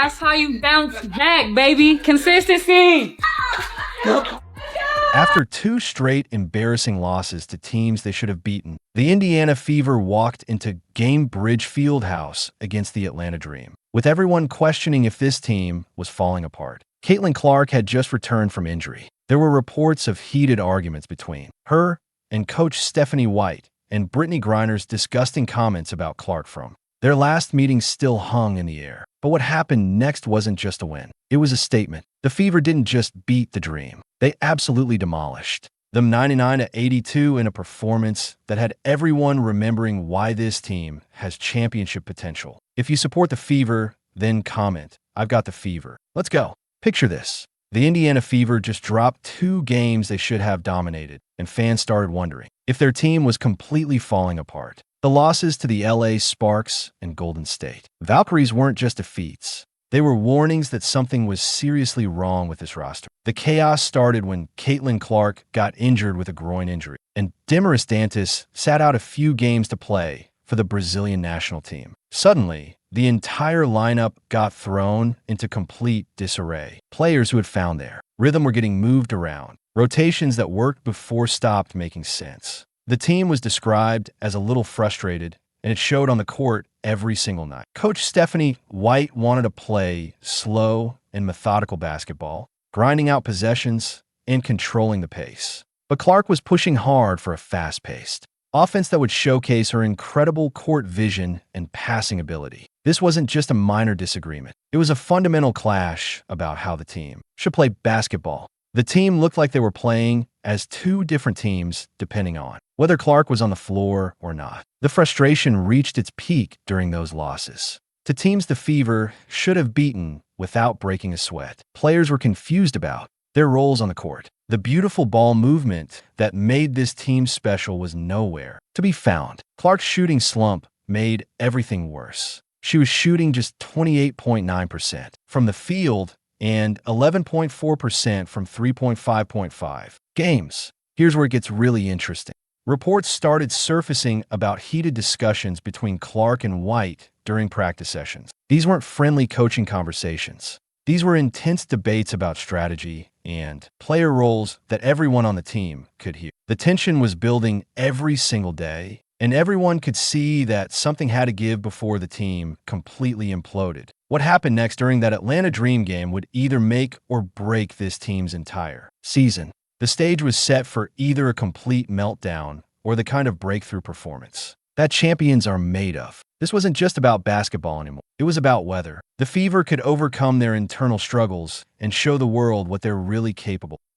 That's how you bounce back, baby. Consistency. After two straight embarrassing losses to teams they should have beaten, the Indiana Fever walked into Gainbridge Fieldhouse against the Atlanta Dream, with everyone questioning if this team was falling apart. Caitlin Clark had just returned from injury. There were reports of heated arguments between her and coach Stephanie White, and Brittney Griner's disgusting comments about Clark from their last meeting still hung in the air. But what happened next wasn't just a win. It was a statement. The Fever didn't just beat the Dream. They absolutely demolished them 99-82 in a performance that had everyone remembering why this team has championship potential. If you support the Fever, then comment, "I've got the Fever." Let's go. Picture this. The Indiana Fever just dropped two games they should have dominated, and fans started wondering if their team was completely falling apart. The losses to the LA Sparks and Golden State Valkyries weren't just defeats. They were warnings that something was seriously wrong with this roster. The chaos started when Caitlin Clark got injured with a groin injury, and Demaris Dantas sat out a few games to play for the Brazilian national team. Suddenly, the entire lineup got thrown into complete disarray. Players who had found their rhythm were getting moved around. Rotations that worked before stopped making sense. The team was described as a little frustrated, and it showed on the court every single night. Coach Stephanie White wanted to play slow and methodical basketball, grinding out possessions and controlling the pace. But Clark was pushing hard for a fast-paced offense that would showcase her incredible court vision and passing ability. This wasn't just a minor disagreement. It was a fundamental clash about how the team should play basketball. The team looked like they were playing as two different teams depending on whether Clark was on the floor or not. The frustration reached its peak during those losses to teams the Fever should have beaten without breaking a sweat. Players were confused about their roles on the court. The beautiful ball movement that made this team special was nowhere to be found. Clark's shooting slump made everything worse. She was shooting just 28.9% from the field and 11.4% from 3.5 games. Here's where it gets really interesting. Reports started surfacing about heated discussions between Clark and White during practice sessions. These weren't friendly coaching conversations. These were intense debates about strategy and player roles that everyone on the team could hear. The tension was building every single day, and everyone could see that something had to give before the team completely imploded. What happened next during that Atlanta Dream game would either make or break this team's entire season. The stage was set for either a complete meltdown or the kind of breakthrough performance that champions are made of. This wasn't just about basketball anymore. It was about whether the Fever could overcome their internal struggles and show the world what they're really capable